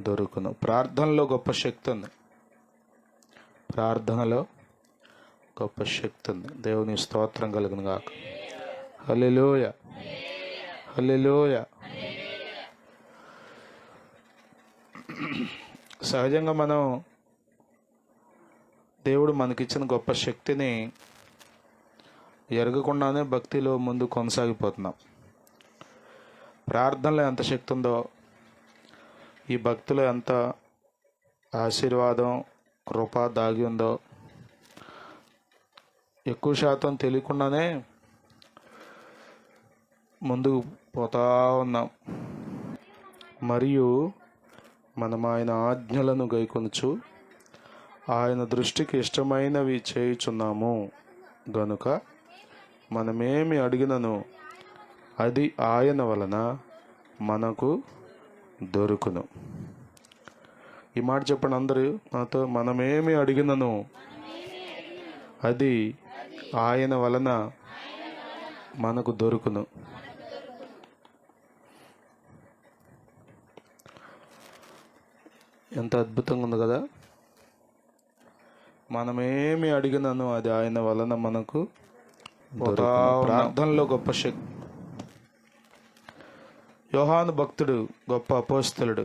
దొరుకును. ప్రార్థనలో గొప్ప శక్తి ఉంది. ప్రార్థనలో గొప్ప శక్తి ఉంది. దేవుని స్తోత్రం కలుగును గాక. హల్లెలూయ, హల్లెలూయ. సహజంగా మనం దేవుడు మనకిచ్చిన గొప్ప శక్తిని ఎరగకుండానే భక్తిలో ముందు కొనసాగిపోతున్నాం. ప్రార్థనలో ఎంత శక్తి ఉందో, ఈ భక్తిలో ఎంత ఆశీర్వాదం, కృప దాగి ఉందో ఎక్కువ శాతం తెలియకుండానే ముందుకు పోతా ఉన్నాం. మరియు మనం ఆయన ఆజ్ఞలను గైకొనుచు ఆయన దృష్టికి ఇష్టమైనవి చేయుచున్నాము గనుక మనమేమి అడిగినను అది ఆయన వలన మనకు దొరుకును. ఈ మాట చెప్పండి అందరూ నాతో. మనమేమి అడిగినను అది ఆయన వలన మనకు దొరుకును. ఎంత అద్భుతంగా ఉంది కదా. మనమేమి అడిగినను అది ఆయన వలన మనకు దొరుకును. ప్రార్థనలో గొప్ప శక్తి. యోహాను భక్తుడు గొప్ప అపోస్తలుడు.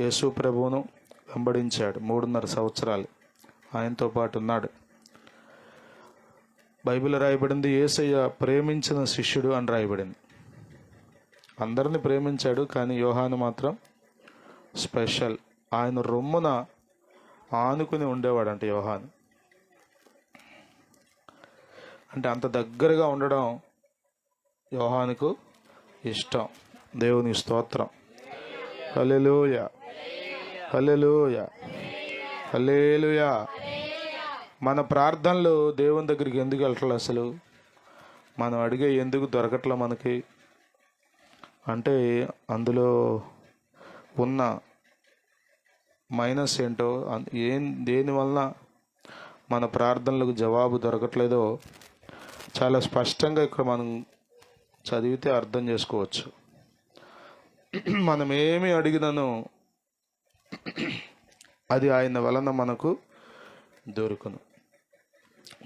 యేసు ప్రభువును వెంబడించాడు. 3.5 సంవత్సరాలు ఆయనతో పాటు ఉన్నాడు. బైబిల్ రాయబడింది యేసయ్య ప్రేమించిన శిష్యుడు అని రాయబడింది. అందరిని ప్రేమించాడు, కానీ యోహాను మాత్రం స్పెషల్. ఆయన రొమ్మున ఆనుకుని ఉండేవాడంట యోహాను. అంటే అంత దగ్గరగా ఉండడం యోహానుకు ఇష్టం. దేవుని స్తోత్రం. హల్లెలూయ, హల్లెలూయ, హల్లెలూయ. మన ప్రార్థనలు దేవుని దగ్గరికి ఎందుకు వెళ్ళట్లేదు? అసలు మనం అడిగే ఎందుకు దొరకట్లే మనకి అంటే అందులో ఉన్న మైనస్ ఏంటో, దేనివలన మన ప్రార్థనలకు జవాబు దొరకట్లేదో చాలా స్పష్టంగా ఇక్కడ మనం చదివితే అర్థం చేసుకోవచ్చు. మనం ఏమి అడిగినను అది ఆయన వలన మనకు దొరుకును.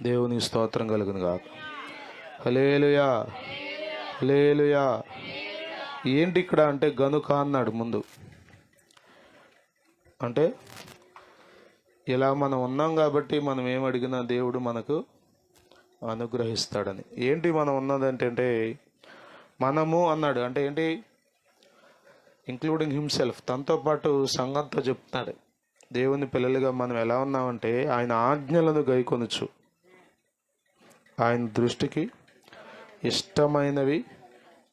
దేవుని స్తోత్రం కలుగును గాక. హల్లెలూయా, హల్లెలూయా. ఏంటి ఇక్కడ అంటే గనుక అన్నాడు ముందు. అంటే ఇలా మనం ఉన్నాం కాబట్టి మనం ఏం అడిగినా దేవుడు మనకు అనుగ్రహిస్తాడని. ఏంటి మనం ఉన్నదంటే మనము అన్నాడు అంటే ఏంటి? ఇంక్లూడింగ్ హిమ్సెల్ఫ్, తనతో పాటు సంఘంతో చెప్తున్నాడు. దేవుని పిల్లలుగా మనం ఎలా ఉన్నామంటే ఆయన ఆజ్ఞలను గైకొనుచు ఆయన దృష్టికి ఇష్టమైనవి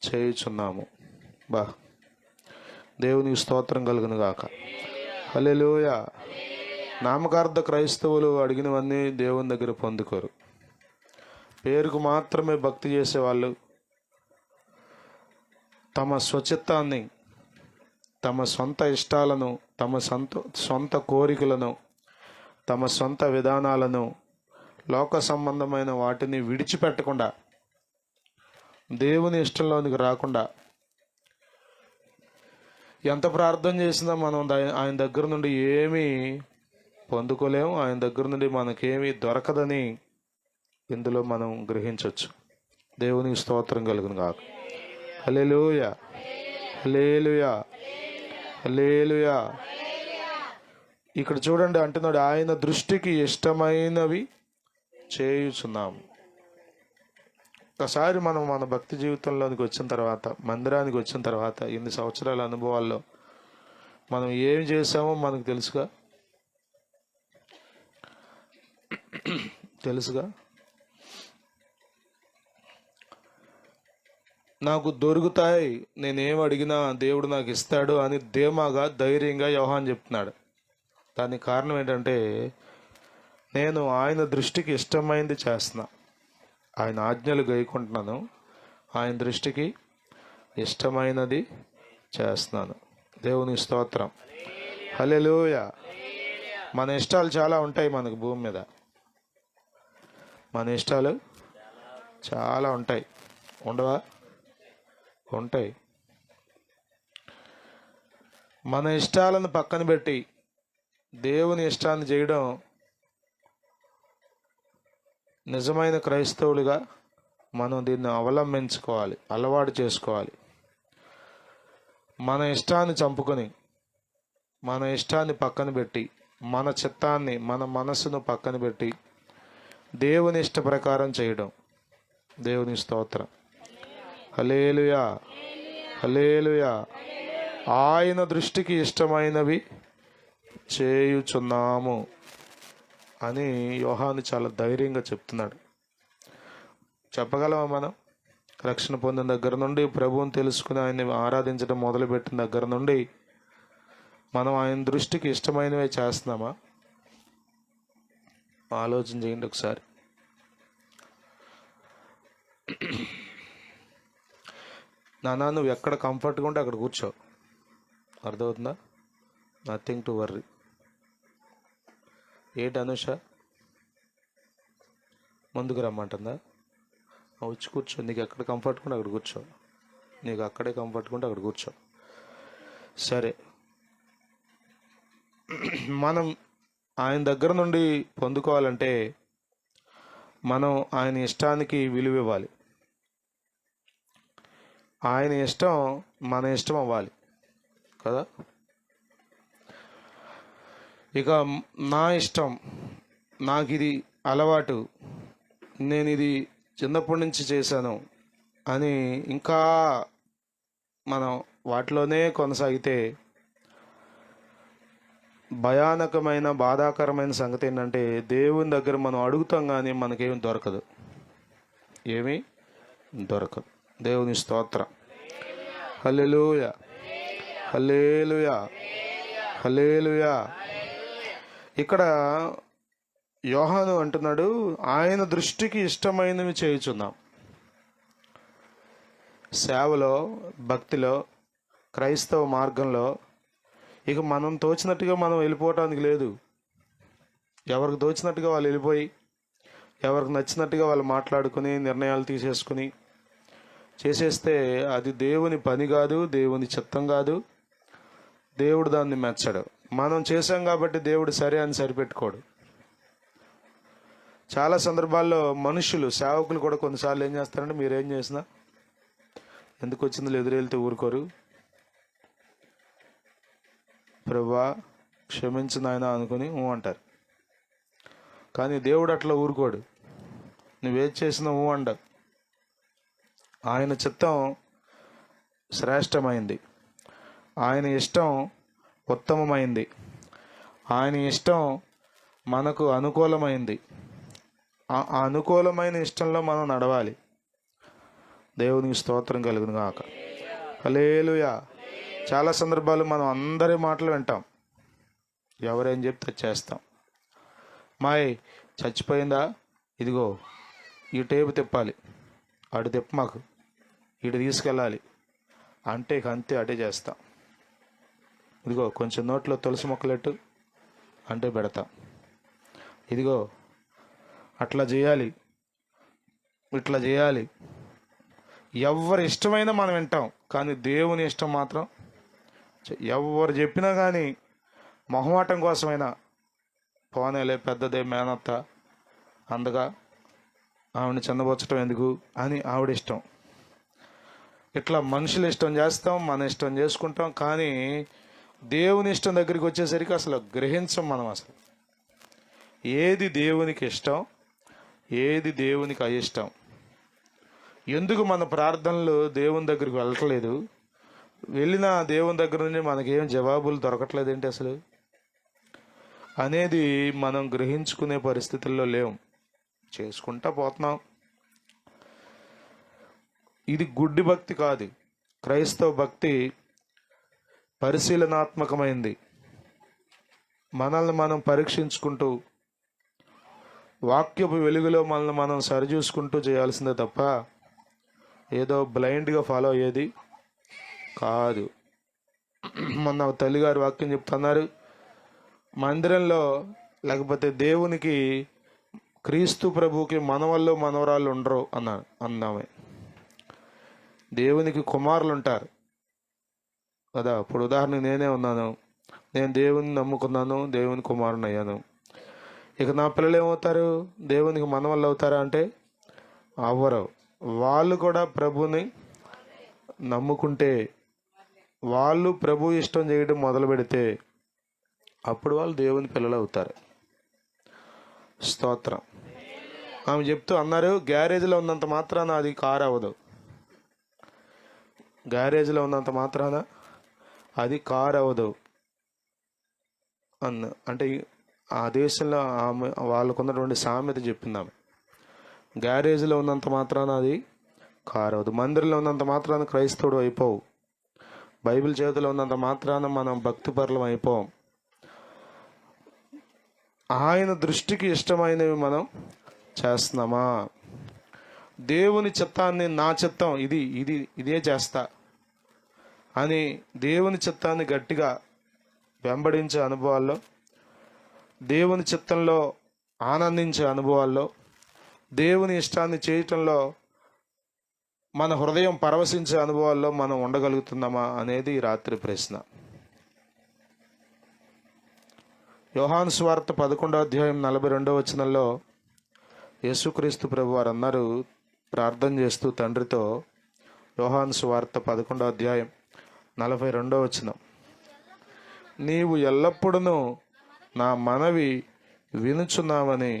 చేయుచున్నాము. దేవునికి స్తోత్రం కలుగును గాక. హల్లెలూయ. నామకార్థ క్రైస్తవులు అడిగినవన్నీ దేవుని దగ్గర పొందుకోరు. పేరుకు మాత్రమే భక్తి చేసేవాళ్ళు తమ స్వచిత్తాన్ని, తమ సొంత ఇష్టాలను, తమ సొంత కోరికలను, తమ సొంత విధానాలను, లోక సంబంధమైన వాటిని విడిచిపెట్టకుండా, దేవుని ఇష్టంలోనికి రాకుండా, ఎంత ప్రార్థన చేసినా మనం ఆయన దగ్గర నుండి ఏమీ పొందుకోలేము, ఆయన దగ్గర నుండి మనకేమీ దొరకదని ఇందులో మనం గ్రహించవచ్చు. దేవునికి స్తోత్రం కలుగును గాక. హల్లెలూయ, హల్లెలూయ, హల్లెలూయ. ఇక్కడ చూడండి అంటున్నాడు ఆయన దృష్టికి ఇష్టమైనవి చేయుచున్నాము. ఒకసారి మనం మన భక్తి జీవితంలోనికి వచ్చిన తర్వాత, మందిరానికి వచ్చిన తర్వాత, ఇన్ని సంవత్సరాల అనుభవాల్లో మనం ఏం చేసామో మనకు తెలుసుగా. నాకు దొరుకుతాయి, నేనేం అడిగినా దేవుడు నాకు ఇస్తాడు అని ధీమాగా, ధైర్యంగా యోహాను చెప్తున్నాడు. దానికి కారణం ఏంటంటే నేను ఆయన దృష్టికి ఇష్టమైనది చేస్తున్నా, ఆయన ఆజ్ఞలు గైకుంటున్నాను, ఆయన దృష్టికి ఇష్టమైనది చేస్తున్నాను. దేవుని స్తోత్రం. హల్లెలూయ. మన ఇష్టాలు చాలా ఉంటాయి మనకు భూమి మీద. మన ఇష్టాలు చాలా ఉంటాయి, ఉండవా? ఉంటాయి. మన ఇష్టాలను పక్కన పెట్టి దేవుని ఇష్టాన్ని చేయడం నిజమైన క్రైస్తవులుగా మనం దీన్ని అవలంబించుకోవాలి, అలవాటు చేసుకోవాలి. మన ఇష్టాన్ని చంపుకొని, మన ఇష్టాన్ని పక్కన పెట్టి, మన చిత్తాన్ని, మన మనసును పక్కన పెట్టి దేవుని ఇష్ట ప్రకారం చేయడం. దేవుని స్తోత్రం. హల్లెలూయా, హల్లెలూయా. ఆయన దృష్టికి ఇష్టమైనవి చేయుచున్నాము అని యోహాను చాలా ధైర్యంగా చెప్తున్నాడు. చెప్పగలమా మనం? రక్షణ పొందిన దగ్గర నుండి, ప్రభువుని తెలుసుకుని ఆయన్ని ఆరాధించడం మొదలుపెట్టిన దగ్గర నుండి మనం ఆయన దృష్టికి ఇష్టమైనవే చేస్తున్నామా? ఆలోచన చేయండి ఒకసారి. నాన్న, నువ్వు ఎక్కడ కంఫర్ట్గా ఉంటే అక్కడ కూర్చో. అర్థమవుతుందా? Nothing to worry. ఏంటి అనుష ముందుకు రమ్మంటుందా? వచ్చి కూర్చో. నీకు ఎక్కడ కంఫర్ట్ ఉంటే అక్కడ కూర్చో. నీకు అక్కడే కంఫర్ట్ ఉంటే అక్కడ కూర్చో. సరే, మనం ఆయన దగ్గర నుండి పొందుకోవాలంటే మనం ఆయన ఇష్టానికి విలువ ఇవ్వాలి. ఆయన ఇష్టం మన ఇష్టం అవ్వాలి కదా. ఇక నా ఇష్టం, నాకు ఇది అలవాటు, నేను ఇది చిన్నప్పటి నుంచి చేశాను అని ఇంకా మనం వాటిలోనే కొనసాగితే భయానకమైన, బాధాకరమైన సంగతి ఏంటంటే దేవుని దగ్గర మనం అడుగుతాం కానీ మనకేమి దొరకదు, ఏమీ దొరకదు. దేవుని స్తోత్రం. హల్లెలూయా, హల్లెలూయా, హల్లెలూయా. ఇక్కడ యోహాను అంటున్నాడు, ఆయన దృష్టికి ఇష్టమైనవి చేయుచున్నాం. సేవలో, భక్తిలో, క్రైస్తవ మార్గంలో ఇక మనం తోచినట్టుగా మనం వెళ్ళిపోవటానికి లేదు. ఎవరికి తోచినట్టుగా వాళ్ళు వెళ్ళిపోయి, ఎవరికి నచ్చినట్టుగా వాళ్ళు మాట్లాడుకుని, నిర్ణయాలు తీసేసుకుని చేసేస్తే అది దేవుని పని కాదు, దేవుని చిత్తం కాదు. దేవుడు దాన్ని మెచ్చడు. మనం చేసాం కాబట్టి దేవుడు సరే అని సరిపెట్టుకోడు. చాలా సందర్భాల్లో మనుషులు, సేవకులు కూడా కొన్నిసార్లు ఏం చేస్తారంటే, మీరేం చేసినా ఎందుకు వచ్చిందో ఎదురెళ్తే ఊరుకోరు. ప్రభువా క్షమించు నాయనా అనుకుని అంటారు. కానీ దేవుడు అట్లా ఊరుకోడు. నువ్వేది చేసినా అండ. ఆయన చిత్తం శ్రేష్టమైంది, ఆయన ఇష్టం ఉత్తమమైంది, ఆయన ఇష్టం మనకు అనుకూలమైంది. ఆ అనుకూలమైన ఇష్టంలో మనం నడవాలి. దేవునికి స్తోత్రం కలుగును గాక. హల్లెలూయా. చాలా సందర్భాలు మనం అందరి మాటలు వింటాం, ఎవరేం చెప్తే చేస్తాం. మాయ్ చచ్చిపోయిందా, ఇదిగో ఈ టేపు తిప్పాలి, అటు తిప్ప మాకు, ఇటు తీసుకెళ్ళాలి అంటే అంతే, అటే చేస్తాం. ఇదిగో కొంచెం నోట్లో తులసి మొక్కలెట్టు అంటే పెడతాం. ఇదిగో అట్లా చేయాలి, ఇట్లా చేయాలి. ఎవరి ఇష్టమైనా మనం వింటాం, కానీ దేవుని ఇష్టం మాత్రం ఎవరు చెప్పినా కానీ మొహమాటం కోసమైనా, పోనేలే పెద్దదే మేనత్త అందగా ఆవిడని చెందబొచ్చటం ఎందుకు అని ఆవిడ ఇష్టం. ఇట్లా మనుషులు ఇష్టం చేస్తాం, మన ఇష్టం చేసుకుంటాం. కానీ దేవుని ఇష్టం దగ్గరికి వచ్చేసరికి అసలు గ్రహించం మనం. అసలు ఏది దేవునికి ఇష్టం, ఏది దేవునికి అయిష్టం. ఎందుకు మన ప్రార్థనలు దేవుని దగ్గరికి వెళ్ళట్లేదు? వెళ్ళిన దేవుని దగ్గర నుండి మనకేం జవాబులు దొరకట్లేదు ఏంటి అసలు అనేది మనం గ్రహించుకునే పరిస్థితుల్లో లేవు. చేసుకుంటా పోతున్నాం. ఇది గుడ్డి భక్తి కాదు. క్రైస్తవ భక్తి పరిశీలనాత్మకమైంది. మనల్ని మనం పరీక్షించుకుంటూ, వాక్యపు వెలుగులో మనల్ని మనం సరిచూసుకుంటూ చేయాల్సిందే తప్ప ఏదో బ్లైండ్గా ఫాలో అయ్యేది కాదు. మొన్న తల్లిగారు వాక్యం చెప్తున్నారు, మందిరంలో లేకపోతే దేవునికి, క్రీస్తు ప్రభువుకి మనవళ్ళు మనవరాళ్ళు ఉండరు అన్నామే. దేవునికి కుమారులు ఉంటారు, కదా. ఇప్పుడు ఉదాహరణకు నేనే ఉన్నాను, నేను దేవుని నమ్ముకున్నాను, దేవుని కుమారుని అయ్యాను. ఇక నా పిల్లలు ఏమవుతారు? దేవునికి మనవళ్ళు అవుతారా అంటే అవ్వరు. వాళ్ళు కూడా ప్రభుని నమ్ముకుంటే, వాళ్ళు ప్రభు ఇష్టం చేయడం మొదలు పెడితే అప్పుడు వాళ్ళు దేవుని పిల్లలు అవుతారు. స్తోత్రం. ఆమె చెప్తూ అన్నారు, గ్యారేజ్లో ఉన్నంత మాత్రాన అది కారు అవ్వదు. గ్యారేజ్లో ఉన్నంత మాత్రాన అది కారు అవ్వదు అంటే ఆ దేశంలో ఆమె వాళ్ళకున్నటువంటి సామెత చెప్పింది ఆమె. గ్యారేజ్లో ఉన్నంత మాత్రాన అది కారు అవ్వదు. మందిరంలో ఉన్నంత మాత్రాన క్రైస్తవుడు అయిపోవు. బైబిల్ చేతిలో ఉన్నంత మాత్రాన మనం భక్తిపరులం అయిపోం. ఆయన దృష్టికి ఇష్టమైనవి మనం చేస్తున్నామా? దేవుని చిత్తాన్ని, నా చిత్తం ఇదే చేస్తా అని దేవుని చిత్తాన్ని గట్టిగా వెంబడించే అనుభవాల్లో, దేవుని చిత్తంలో ఆనందించే అనుభవాల్లో, దేవుని ఇష్టాన్ని చేయటంలో మన హృదయం పరవశించే అనుభవాల్లో మనం ఉండగలుగుతున్నామా అనేది ఈ రాత్రి ప్రశ్న. యోహాను సువార్త 11వ అధ్యాయం 42వ వచనంలో యేసుక్రీస్తు ప్రభు వారు అన్నారు, ప్రార్థన చేస్తూ తండ్రితో, యోహాను సువార్త 11వ అధ్యాయం 42వ వచనం, నీవు ఎల్లప్పుడూ నా మనవి వినుచున్నావని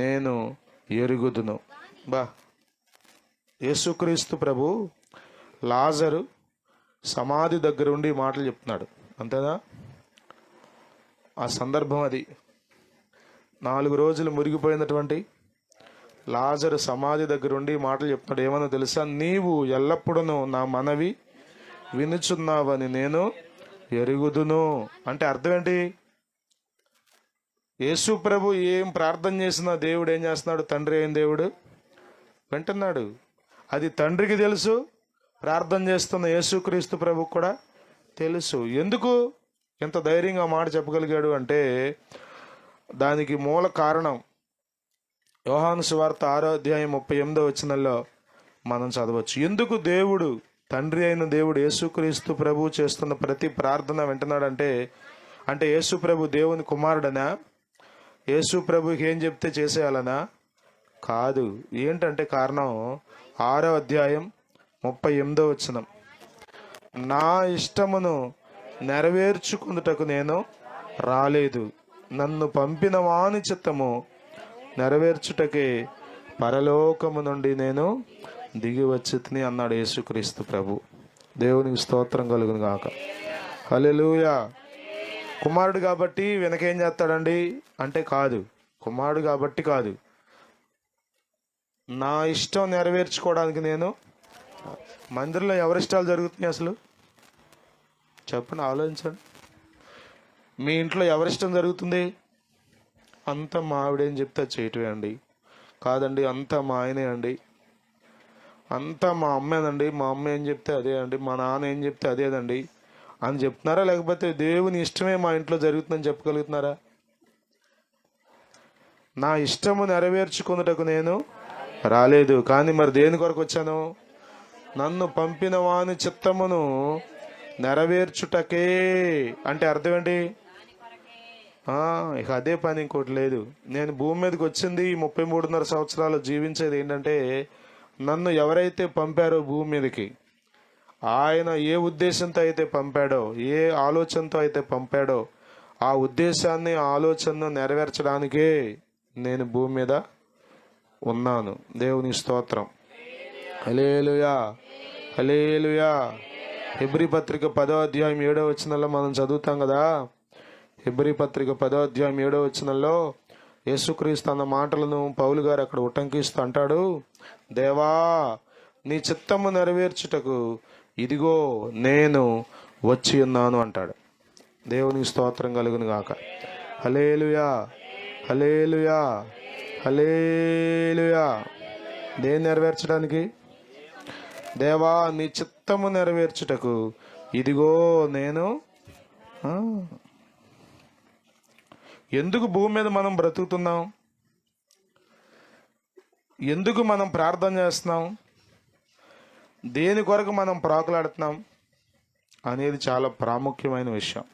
నేను ఎరుగుదును. యేసుక్రీస్తు ప్రభు లాజరు సమాధి దగ్గర ఉండి మాటలు చెప్తున్నాడు, అంతేనా? ఆ సందర్భం అది. 4 రోజులు మురిగిపోయినటువంటి లాజరు సమాధి దగ్గర ఉండి మాటలు చెప్తున్నాడు. ఏమన్నా తెలుసా? నీవు ఎల్లప్పుడూ నా మనవి వినుచున్నావని నేను ఎరుగుదును. అంటే అర్థం ఏంటి? యేసు ప్రభు ఏం ప్రార్థన చేసినా దేవుడు ఏం చేస్తున్నాడు? తండ్రి అయిన దేవుడు వింటున్నాడు. అది తండ్రికి తెలుసు, ప్రార్థన చేస్తున్న యేసుక్రీస్తు ప్రభు కూడా తెలుసు. ఎందుకు ఎంత ధైర్యంగా మాట చెప్పగలిగాడు అంటే దానికి మూల కారణం యోహాను సువార్త 6వ అధ్యాయం 38వ వచనంలో మనం చదవచ్చు. ఎందుకు దేవుడు, తండ్రి అయిన దేవుడు యేసుక్రీస్తు ప్రభు చేస్తున్న ప్రతి ప్రార్థన వింటున్నాడంటే, అంటే యేసు ప్రభు దేవుని కుమారుడనా? యేసు ప్రభుకి ఏం చెప్తే చేసేయాలనా? కాదు. ఏంటంటే కారణం 6వ అధ్యాయం 38వ వచనం, నా ఇష్టమును నెరవేర్చుకుందుటకు నేను రాలేదు, నన్ను పంపిన వాని చిత్తము నెరవేర్చుటకే పరలోకము నుండి నేను దిగి వచ్చితిని అన్నాడు యేసుక్రీస్తు ప్రభు. దేవునికి స్తోత్రం కలుగును గాక. హల్లెలూయా. కుమారుడు కాబట్టి వెనకేం చేస్తాడండి అంటే కాదు, కుమారుడు కాబట్టి కాదు, నా ఇష్టం నెరవేర్చుకోవడానికి నేను. మందిరంలో ఎవరిష్టాలు జరుగుతున్నాయి అసలు చెప్పండి, ఆలోచించండి. మీ ఇంట్లో ఎవరిష్టం జరుగుతుంది? అంతా మా ఆవిడేం చెప్తే చేయటమే అండి. కాదండి, అంతా మా ఆయనే అండి. అంతా మా అమ్మేనండి, మా అమ్మ ఏం చెప్తే అదే అండి, మా నాన్న ఏం చెప్తే అదేదండి అని చెప్తున్నారా? లేకపోతే దేవుని ఇష్టమే మా ఇంట్లో జరుగుతుందని చెప్పగలుగుతున్నారా? నా ఇష్టము నెరవేర్చుకున్నటకు నేను రాలేదు, కానీ మరి దేని కొరకు వచ్చాను? నన్ను పంపిన వాని చిత్తమును నెరవేర్చుటకే. అంటే అర్థం ఏంటి? ఇక అదే పని, ఇంకోటి లేదు. నేను భూమి మీదకి వచ్చింది 33.5 సంవత్సరాలు జీవించేది ఏంటంటే, నన్ను ఎవరైతే పంపారో భూమి మీదకి, ఆయన ఏ ఉద్దేశంతో అయితే పంపాడో, ఏ ఆలోచనతో అయితే పంపాడో, ఆ ఉద్దేశాన్ని, ఆలోచనను నెరవేర్చడానికే నేను భూమి మీద ఉన్నాను. దేవుని స్తోత్రం. హల్లెలూయా, హల్లెలూయా. హెబ్రీ పత్రిక 10వ అధ్యాయం 7వ వచనంలో మనం చదువుతాం కదా. హెబ్రీ పత్రిక 10వ అధ్యాయం 7వ వచనంలో యేసుక్రీస్తు అన్న మాటలను పౌలు గారు అక్కడ ఉటంకిస్తూ అంటాడు, దేవా నీ చిత్తము నెరవేర్చుటకు ఇదిగో నేను వచ్చి ఉన్నాను అంటాడు. దేవునికి స్తోత్రం కలుగును గాక. హల్లెలూయా, హల్లెలూయా, హల్లెలూయా. దేన్ని నెరవేర్చడానికి? దేవా నీ చిత్తము నెరవేర్చుటకు ఇదిగో నేను. ఎందుకు భూమి మీద మనం బ్రతుకుతున్నాం? ఎందుకు మనం ప్రార్థన చేస్తున్నాం? దేని కొరకు మనం ప్రాకులాడుతున్నాం? అనేది చాలా ప్రాముఖ్యమైన విషయం.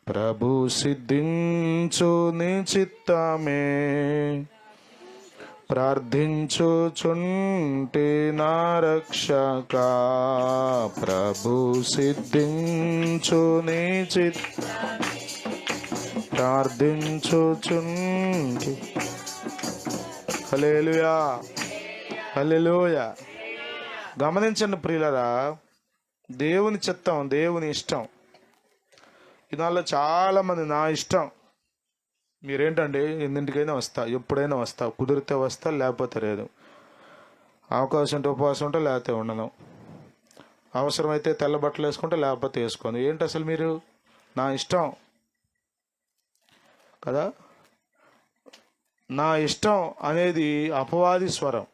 ప్రభు సిద్ధించు నీ చిత్తమే ప్రార్థించుచుంటి నా రక్షక. ప్రభు సిద్ధించు నీ ప్రార్థించుచుంటి. హల్లెలూయా, హల్లెలూయా. గమనించండి ప్రియులరా, దేవుని చిత్తం, దేవుని ఇష్టం. ఇదాల్లో చాలామంది నా ఇష్టం, మీరేంటండి ఎన్నింటికైనా వస్తా, ఎప్పుడైనా వస్తా, కుదిరితే వస్తా, లేకపోతే లేదు, అవకాశం ఉంటే ఉపవాసం ఉంటే, లేకపోతే ఉండను, అవసరమైతే తెల్ల బట్టలు వేసుకుంటే, లేకపోతే వేసుకోను. ఏంటి అసలు మీరు? నా ఇష్టం కదా. నా ఇష్టం అనేది అపవాది స్వరం.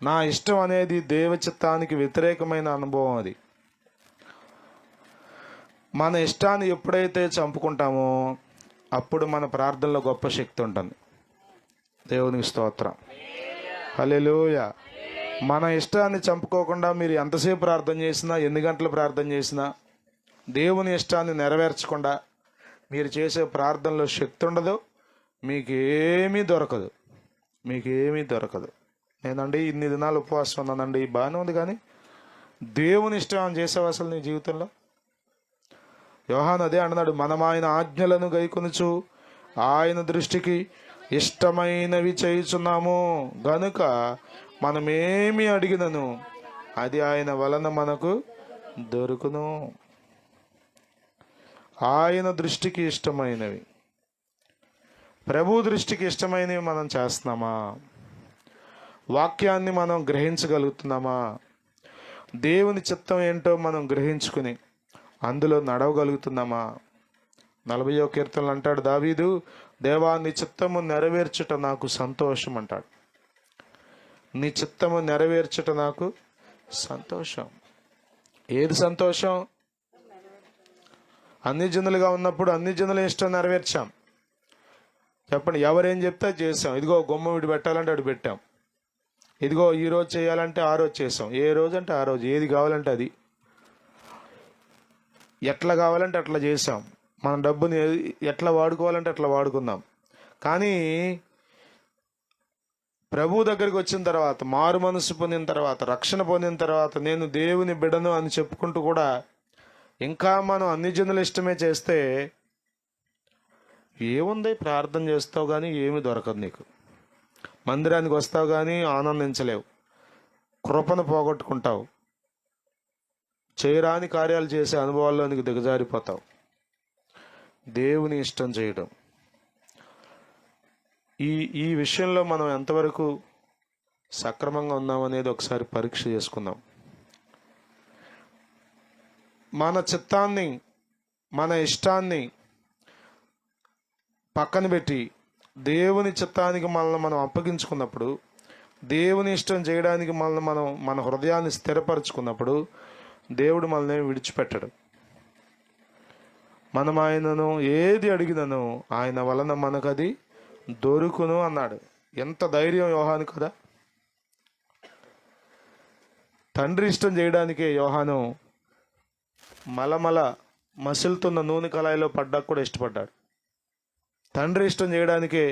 నా ఇష్టం అనేది దేవచిత్తానికి వ్యతిరేకమైన అనుభవం. అది మన ఇష్టాన్ని ఎప్పుడైతే చంపుకుంటామో అప్పుడు మన ప్రార్థనలో గొప్ప శక్తి ఉంటుంది. దేవునికి స్తోత్రం, హల్లెలూయా. మన ఇష్టాన్ని చంపుకోకుండా మీరు ఎంతసేపు ప్రార్థన చేసినా, ఎన్ని గంటలు ప్రార్థన చేసినా, దేవుని ఇష్టాన్ని నెరవేర్చకుండా మీరు చేసే ప్రార్థనలో శక్తి ఉండదు, మీకేమీ దొరకదు, మీకేమీ దొరకదు. నేనండి ఇన్ని దినాలు ఉపవాసం ఉన్నానండి, బాగానే ఉంది, కానీ దేవుని ఇష్టం చేసావు అసలు నీ జీవితంలో? యోహాను అదే అన్నాడు, మనం ఆయన ఆజ్ఞలను గైకొనుచు ఆయన దృష్టికి ఇష్టమైనవి చేయుచున్నాము గనుక మనమేమి అడిగినను అది ఆయన వలన మనకు దొరుకును. ఆయన దృష్టికి ఇష్టమైనవి, ప్రభు దృష్టికి ఇష్టమైనవి మనం చేస్తున్నామా? వాక్యాన్ని మనం గ్రహించగలుగుతున్నామా? దేవుని చిత్తం ఏంటో మనం గ్రహించుకుని అందులో నడవగలుగుతున్నామా? 40వ కీర్తనలు అంటాడు దావీదు, దేవా నీ చిత్తము నెరవేర్చుట నాకు సంతోషం అంటాడు. నీ చిత్తము నెరవేర్చుట నాకు సంతోషం. ఏది సంతోషం? అన్ని జనులుగా ఉన్నప్పుడు అన్ని జనుల ఇష్టం నెరవేర్చాం. చెప్పండి, ఎవరేం చెప్తే చేసాం. ఇదిగో గుమ్మ విడి పెట్టాలంటే అటు పెట్టాం, ఇదిగో ఈరోజు చేయాలంటే ఆ రోజు చేసాం, ఏ రోజు అంటే ఆ రోజు, ఏది కావాలంటే అది, ఎట్లా కావాలంటే అట్లా చేసాం. మన డబ్బుని ఎట్లా వాడుకోవాలంటే అట్లా వాడుకుందాం. కానీ ప్రభు దగ్గరికి వచ్చిన తర్వాత, మారు మనసు పొందిన తర్వాత, రక్షణ పొందిన తర్వాత, నేను దేవుని బిడను అని చెప్పుకుంటూ కూడా ఇంకా మనం అన్ని జనుల ఇష్టమే చేస్తే ఏముంది? ప్రార్థన చేస్తావు కానీ ఏమి దొరకదు నీకు. మందిరానికి వస్తావు కానీ ఆనందించలేవు, కృపను పోగొట్టుకుంటావు, చేయరాని కార్యాలు చేసే అనుభవాల్లోనికి దిగజారిపోతావు. దేవుని ఇష్టం చేయడం, ఈ విషయంలో మనం ఎంతవరకు సక్రమంగా ఉన్నామనేది ఒకసారి పరీక్ష చేసుకుందాం. మన చిత్తాన్ని, మన ఇష్టాన్ని పక్కన పెట్టి దేవుని చిత్తానికి మనల్ని మనం అప్పగించుకున్నప్పుడు, దేవుని ఇష్టం చేయడానికి మనం మన హృదయాన్ని స్థిరపరచుకున్నప్పుడు దేవుడు మనల్ని విడిచిపెట్టడు. మనం ఆయనను ఏది అడిగినను ఆయన వలన మనకు అది దొరుకును అన్నాడు. ఎంత ధైర్యం యోహాను కదా. తండ్రి ఇష్టం చేయడానికే యోహాను మలమల మసులుతున్న నూనె కళాయిలో పడ్డా కూడా ఇష్టపడ్డాడు. తండ్రి ఇష్టం చేయడానికే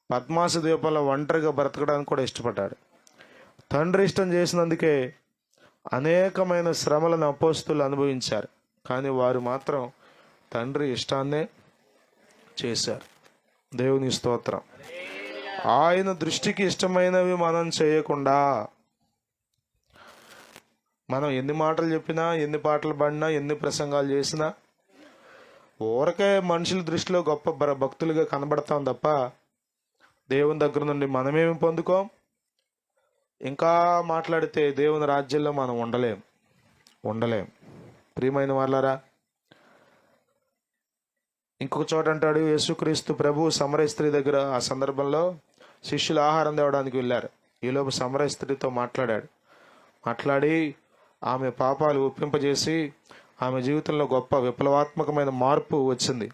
పద్మాస ద్వీపంలో ఒంటరిగా బ్రతకడానికి కూడా ఇష్టపడ్డాడు. తండ్రి ఇష్టం చేసినందుకే అనేకమైన శ్రమలను అపోస్తులు అనుభవించారు, కానీ వారు మాత్రం తండ్రి ఇష్టాన్నే చేశారు. దేవుని స్తోత్రం. ఆయన దృష్టికి ఇష్టమైనవి మనం చేయకుండా మనం ఎన్ని మాటలు చెప్పినా, ఎన్ని పాటలు పాడినా, ఎన్ని ప్రసంగాలు చేసినా ఊరకే మనుషుల దృష్టిలో గొప్ప భక్తులుగా కనబడతాం తప్ప దేవుని దగ్గర నుండి మనమేమి పొందుకోం. ఇంకా మాట్లాడితే దేవుని రాజ్యంలో మనం ఉండలేం. ప్రియమైన వాళ్ళారా, ఇంకొక చోట అంటాడు, యేసుక్రీస్తు ప్రభు సమరయ స్త్రీ దగ్గర ఆ సందర్భంలో శిష్యులు ఆహారం తేవడానికి వెళ్ళారు. ఈలోపు సమరయ స్త్రీతో మాట్లాడి ఆమె పాపాలు ఒప్పింపజేసి ఆమె జీవితంలో గొప్ప విప్లవాత్మకమైన మార్పు వచ్చింది.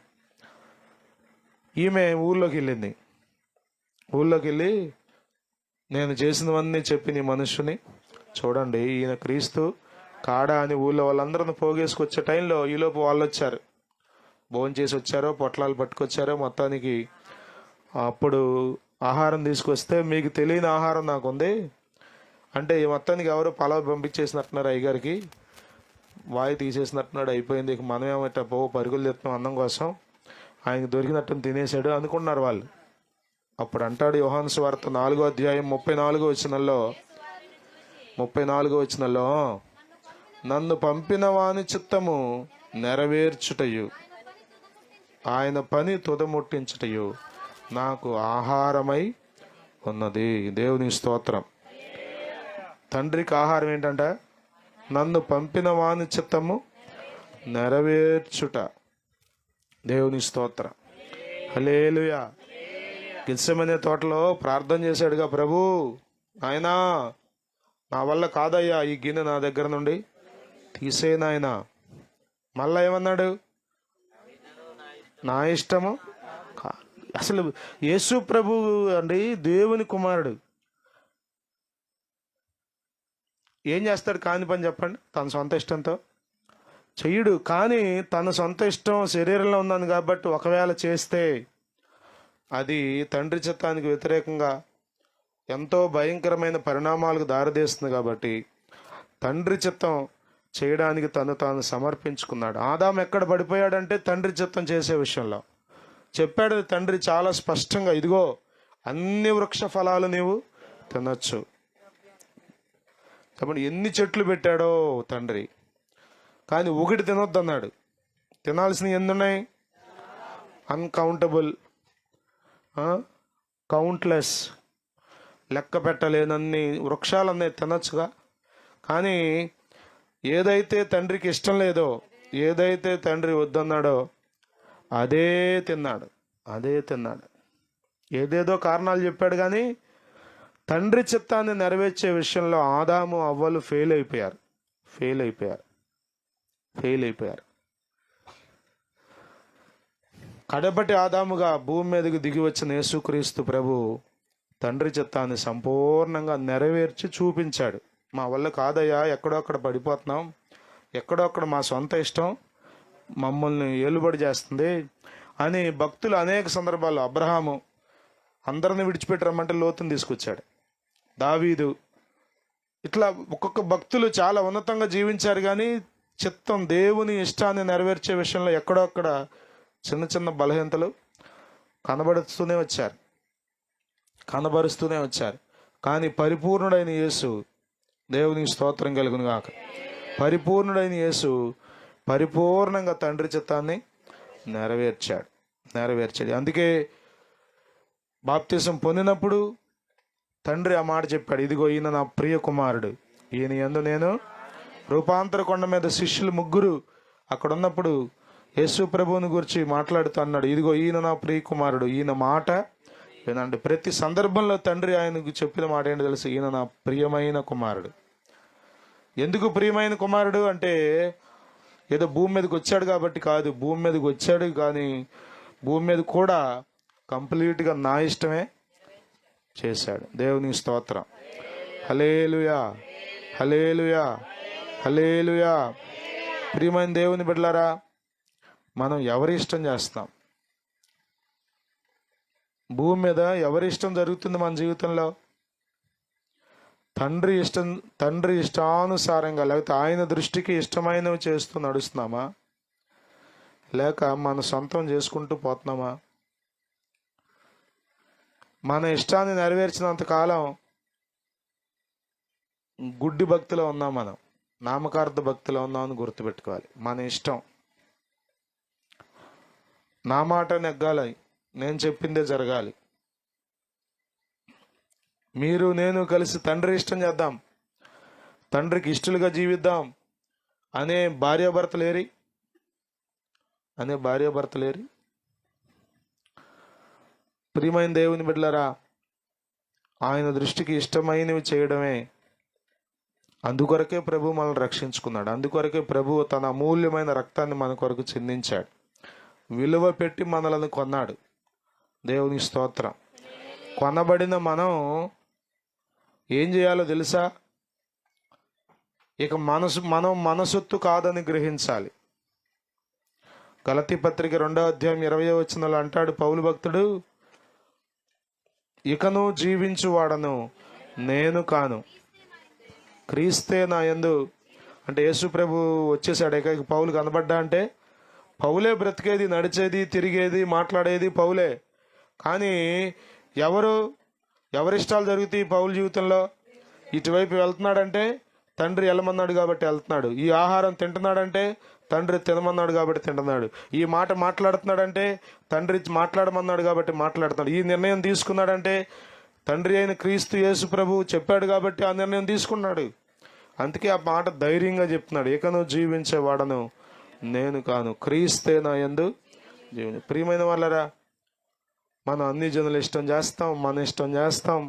ఈమె ఊళ్ళోకి వెళ్ళి నేను చేసినవన్నీ చెప్పి నీ మనుష్యుని చూడండి, ఈయన క్రీస్తు కాడా అని ఊళ్ళో వాళ్ళందరూ పోగేసుకొచ్చే టైంలో ఈలోపు వాళ్ళు వచ్చారు, భోజనం చేసి వచ్చారో పొట్లాలు పట్టుకొచ్చారో, మొత్తానికి అప్పుడు ఆహారం తీసుకొస్తే, మీకు తెలియని ఆహారం నాకు ఉంది అంటే ఈ మొత్తానికి ఎవరో పలావ్ పంపించేసినట్టున్నారు అయ్యగారికి, వాయి తీసేసినట్టున్నాడు, అయిపోయింది, ఇక మనం ఏమంటే పరుగులు తెస్తున్నాం అన్నం కోసం, ఆయనకు దొరికినట్టు తినేశాడు అనుకున్నారు వాళ్ళు. అప్పుడు అంటాడు యోహాను సువార్త 4వ అధ్యాయం 34వ వచనంలో, నన్ను పంపిన వాని చిత్తము నెరవేర్చుటయు ఆయన పని తుదముట్టించుటయు నాకు ఆహారమై ఉన్నది. దేవుని స్తోత్రం. తండ్రికి ఆహారం ఏంటంట? నన్ను పంపిన వాని చిత్తము నెరవేర్చుట. దేవుని స్తోత్రం. హల్లెలూయా. గెత్సెమనే తోటలో ప్రార్థన చేశాడుగా, ప్రభు ఆయనా నా వల్ల కాదయ్యా ఈ గిన్నె నా దగ్గర నుండి తీసేనాయనా. మళ్ళా ఏమన్నాడు? నా ఇష్టము అసలు యేసు ప్రభు అండి దేవుని కుమారుడు ఏం చేస్తాడు? కాని పని చెప్పండి. తన సొంత ఇష్టంతో చెయ్యడు. కానీ తన సొంత ఇష్టం శరీరంలో ఉందని కాబట్టి ఒకవేళ చేస్తే అది తండ్రి చిత్తానికి వ్యతిరేకంగా ఎంతో భయంకరమైన పరిణామాలకు దారితీస్తుంది. కాబట్టి తండ్రి చిత్తం చేయడానికి తాను సమర్పించుకున్నాడు. ఆదాము ఎక్కడ పడిపోయాడంటే తండ్రి చిత్తం చేసే విషయంలో. చెప్పాడు తండ్రి చాలా స్పష్టంగా, ఇదిగో అన్ని వృక్ష ఫలాలు నీవు తినొచ్చు. చెప్పండి, ఎన్ని చెట్లు పెట్టాడో తండ్రి, కానీ ఒకటి తినొద్దన్నాడు. తినాల్సినవి ఎన్ని ఉన్నాయి? అన్కౌంటబుల్, కౌంట్లెస్, లెక్క పెట్టలేనన్ని వృక్షాలన్నీ తినొచ్చుగా. కానీ ఏదైతే తండ్రికి ఇష్టం లేదో, ఏదైతే తండ్రి వద్దన్నాడో అదే తిన్నాడు. ఏదేదో కారణాలు చెప్పాడు, కానీ తండ్రి చిత్తాన్ని నెరవేర్చే విషయంలో ఆదాము అవ్వలు ఫెయిల్ అయిపోయారు. కడపటి ఆదాముగా భూమి మీదకి దిగి వచ్చిన యేసుక్రీస్తు ప్రభు తండ్రి చిత్తాన్ని సంపూర్ణంగా నెరవేర్చి చూపించాడు. మా వల్ల కాదయ్యా, ఎక్కడో అక్కడ పడిపోతున్నాం, ఎక్కడో అక్కడ మా సొంత ఇష్టం మమ్మల్ని ఏలుబడి చేస్తుంది అని భక్తులు అనేక సందర్భాల్లో, అబ్రహాము అందరిని విడిచిపెట్టి రమ్మంటే లోతుని తీసుకొచ్చాడు, దావీదు, ఇట్లా ఒక్కొక్క భక్తులు చాలా ఉన్నతంగా జీవించారు. కానీ చిత్తం దేవుని ఇష్టాన్ని నెరవేర్చే విషయంలో ఎక్కడో అక్కడ చిన్న చిన్న బలహీనతలు కనబరుస్తూనే వచ్చారు. కానీ పరిపూర్ణుడైన యేసు, దేవునికి స్తోత్రం కలుగును గాక, పరిపూర్ణుడైన యేసు పరిపూర్ణంగా తండ్రి చిత్తాన్ని నెరవేర్చాడు. అందుకే బాప్తిసం పొందినప్పుడు తండ్రి ఆ మాట చెప్పాడు, ఇదిగో ఈయన నా ప్రియ కుమారుడు, ఈయన యందు నేను రూపాంతర కొండ మీద శిష్యులు 3 అక్కడ ఉన్నప్పుడు యేసు ప్రభువుని గురించి మాట్లాడుతూ అన్నాడు, ఇదిగో ఈయన నా ప్రియ కుమారుడు, ఈయన మాట వినండి. ప్రతి సందర్భంలో తండ్రి ఆయనకు చెప్పిన మాట ఏంటి తెలుసు? ఈయన నా ప్రియమైన కుమారుడు. ఎందుకు ప్రియమైన కుమారుడు అంటే ఏదో భూమి మీదకి వచ్చాడు కాబట్టి కాదు. భూమి మీదకి వచ్చాడు, కానీ భూమి మీద కూడా కంప్లీట్గా నా ఇష్టమే చేశాడు. దేవుని స్తోత్రం. హల్లెలూయా, హల్లెలూయా, హల్లెలూయా. ప్రియమైన దేవుని బిడ్డలారా, మనం ఎవరి ఇష్టం చేస్తాం? భూమి మీద ఎవరి ఇష్టం జరుగుతుంది మన జీవితంలో? తండ్రి ఇష్టానుసారంగా, లేకపోతే ఆయన దృష్టికి ఇష్టమైనవి చేస్తూ నడుస్తున్నామా, లేక మన సొంతం చేసుకుంటూ పోతున్నామా? మన ఇష్టాన్ని నెరవేర్చినంత కాలం గుడ్డి భక్తిలో ఉన్నాం, మనం నామకార్థ భక్తిలో ఉన్నామని గుర్తుపెట్టుకోవాలి. మన ఇష్టం, నా మాట నెగ్గాలి, నేను చెప్పిందే జరగాలి, మీరు నేను కలిసి తండ్రి ఇష్టం చేద్దాం, తండ్రికి ఇష్టలుగా జీవిద్దాం అనే భార్యాభర్తలేరి. ప్రియమైన దేవుని బిడ్డలారా, ఆయన దృష్టికి ఇష్టమైనవి చేయడమే. అందుకొరకే ప్రభు మనల్ని రక్షించుకున్నాడు. అందుకొరకే ప్రభు తన అమూల్యమైన రక్తాన్ని మన కొరకు చిందించాడు, విలువ పెట్టి మనలను కొన్నాడు. దేవుని స్తోత్రం. కొనబడిన మనం ఏం చేయాలో తెలుసా? ఇక మనం మనసొత్తు కాదని గ్రహించాలి. గలతీ పత్రిక 2వ అధ్యాయం 20వ వచనంలో అంటాడు పౌలు భక్తుడు, ఇకను జీవించువాడను నేను కాను, క్రీస్తే నా యందు. అంటే యేసు ప్రభు వచ్చేసాడు. ఇక పౌలు కనబడ్డా అంటే పౌలే బ్రతికేది, నడిచేది, తిరిగేది, మాట్లాడేది పౌలే. కానీ ఎవరిష్టాలు జరుగుతాయి పౌలు జీవితంలో? ఇటువైపు వెళ్తున్నాడంటే తండ్రి వెళ్ళమన్నాడు కాబట్టి వెళ్తున్నాడు. ఈ ఆహారం తింటున్నాడంటే తండ్రి తినమన్నాడు కాబట్టి తింటున్నాడు. ఈ మాట మాట్లాడుతున్నాడంటే తండ్రి మాట్లాడమన్నాడు కాబట్టి మాట్లాడుతున్నాడు. ఈ నిర్ణయం తీసుకున్నాడంటే తండ్రి అయిన క్రీస్తు యేసు ప్రభు చెప్పాడు కాబట్టి ఆ నిర్ణయం తీసుకున్నాడు. అందుకే ఆ మాట ధైర్యంగా చెప్తున్నాడు, ఇకను జీవించేవాడను నేను కాను, క్రీస్తే నా యందు జీవన. ప్రియమైన వాళ్ళరా, మనం అన్ని జనుల ఇష్టం చేస్తాం, మన ఇష్టం చేస్తాం,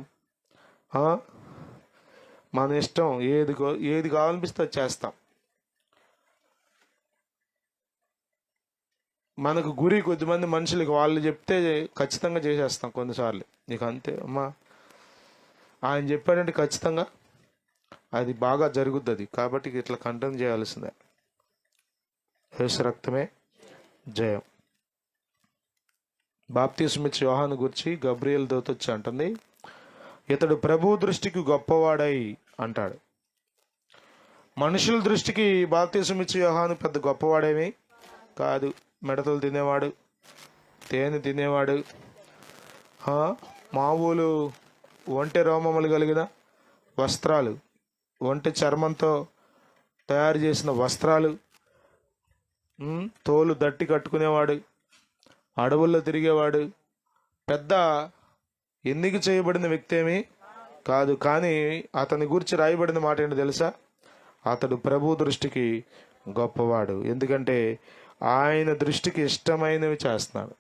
మన ఇష్టం ఏది కావాలనిపిస్తే అది చేస్తాం. మనకు గురి కొద్దిమంది మనుషులకి వాళ్ళు చెప్తే ఖచ్చితంగా చేసేస్తాం కొన్నిసార్లు. నీకు అంతే అమ్మా ఆయన చెప్పాడంటే ఖచ్చితంగా అది బాగా జరుగుతుంది. కాబట్టి ఇట్లా కంటిన్యూ చేయాల్సిందే. యేసు రక్తమే జయం. బాప్తిస్మిచ్చి యోహాను గురించి గబ్రియల్ దూత వచ్చి అంటుంది, ఇతడు ప్రభు దృష్టికి గొప్పవాడై అంటాడు. మనుషుల దృష్టికి బాప్తిస్మిచ్చి యోహాను పెద్ద గొప్పవాడేమి కాదు. మిడతలు తినేవాడు, తేనె తినేవాడు, మామూలు ఒంటె రోమములు కలిగిన వస్త్రాలు, ఒంటె చర్మంతో తయారు చేసిన వస్త్రాలు, తోలు దట్టి కట్టుకునేవాడు, అడవుల్లో తిరిగేవాడు, పెద్ద ఎన్నిక చేయబడిన వ్యక్తి ఏమీ కాదు. కానీ అతని గురించి రాయబడిన మాట ఏంటో తెలుసా? అతడు ప్రభు దృష్టికి గొప్పవాడు. ఎందుకంటే ఆయన దృష్టికి ఇష్టమైనవి చేస్తున్నాడు.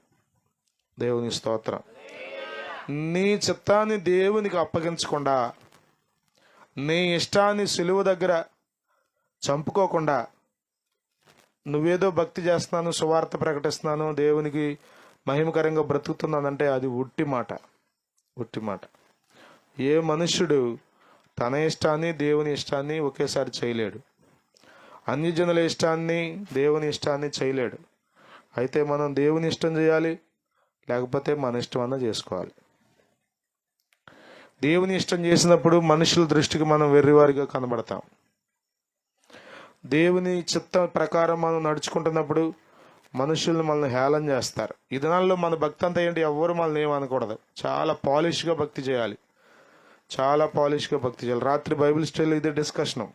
దేవుని స్తోత్రం. నీ చిత్తాన్ని దేవునికి అప్పగించకుండా, నీ ఇష్టాన్ని సిలువ దగ్గర చంపుకోకుండా, నువ్వేదో భక్తి చేస్తున్నాను, సువార్త ప్రకటిస్తున్నాను, దేవునికి మహిమకరంగా బ్రతుకుతున్నానంటే అది ఉట్టి మాట. ఏ మనుష్యుడు తన ఇష్టాన్ని దేవుని ఇష్టాన్ని ఒకేసారి చేయలేడు. అన్ని జనుల ఇష్టాన్ని దేవుని ఇష్టాన్ని చేయలేడు. అయితే మనం దేవుని ఇష్టం చేయాలి, లేకపోతే మన ఇష్టం అన్నా చేసుకోవాలి. దేవుని ఇష్టం చేసినప్పుడు మనుషుల దృష్టికి మనం వెర్రివారిగా కనబడతాం. దేవుని చిత్తం ప్రకారం మనం నడుచుకుంటున్నప్పుడు మనుషుల్ని మనల్ని హేళన చేస్తారు. ఈ దినాల్లో మన భక్తి అంతా ఏంటి? ఎవ్వరు మనల్ని ఏమనకూడదు. చాలా పాలిష్గా భక్తి చేయాలి, రాత్రి బైబిల్ స్టడీలో ఇదే డిస్కషను.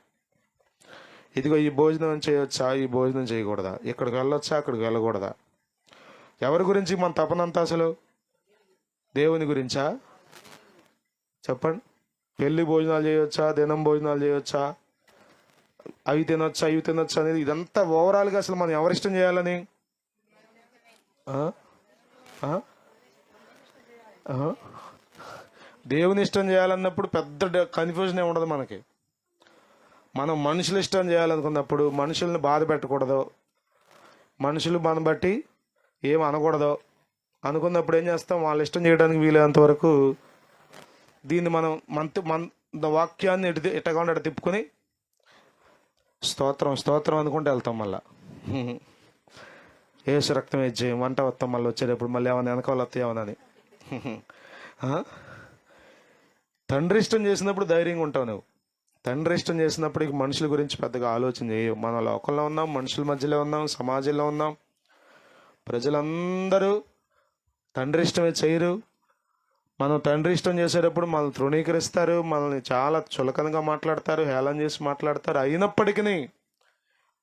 ఇదిగో ఈ భోజనం చేయొచ్చా, ఈ భోజనం చేయకూడదా, ఇక్కడికి వెళ్ళొచ్చా, అక్కడికి వెళ్ళకూడదా? ఎవరి గురించి మన తపనంతా అసలు? దేవుని గురించా? చెప్పండి. పెళ్లి భోజనాలు చేయొచ్చా, దినం భోజనాలు చేయొచ్చా, అవి తినొచ్చా అనేది ఇదంతా ఓవరాల్గా అసలు మనం ఎవరిష్టం చేయాలని? దేవుని ఇష్టం చేయాలన్నప్పుడు పెద్ద కన్ఫ్యూజన్ ఏమి ఉండదు మనకి. మనం మనుషులు ఇష్టం చేయాలనుకున్నప్పుడు మనుషుల్ని బాధ పెట్టకూడదు, మనుషులు మనం బట్టి ఏం అనకూడదు అనుకున్నప్పుడు ఏం చేస్తాం? వాళ్ళు ఇష్టం చేయడానికి వీలైనంత వరకు దీన్ని మనం మన వాక్యాన్ని ఎట్టకుండా అటు తిప్పుకొని స్తోత్రం అనుకుంటూ వెళ్తాం. మళ్ళా యేసు రక్తమే జయం వంట వస్తాం. మళ్ళీ వచ్చేటప్పుడు మళ్ళీ ఏమన్నా వెనకాల వస్తాయేమోనని. తండ్రి ఇష్టం చేసినప్పుడు ధైర్యంగా ఉంటావు నువ్వు. తండ్రి ఇష్టం చేసినప్పుడు ఇక మనుషుల గురించి పెద్దగా ఆలోచన చేయవు. మన లోకంలో ఉన్నాం, మనుషుల మధ్యలో ఉన్నాం, సమాజంలో ఉన్నాం. ప్రజలందరూ తండ్రి ఇష్టమే చేయరు. మనం తండ్రి ఇష్టం చేసేటప్పుడు మనల్ని తృణీకరిస్తారు, మనల్ని చాలా చులకనగా మాట్లాడతారు, హేళన చేసి మాట్లాడతారు. అయినప్పటికీ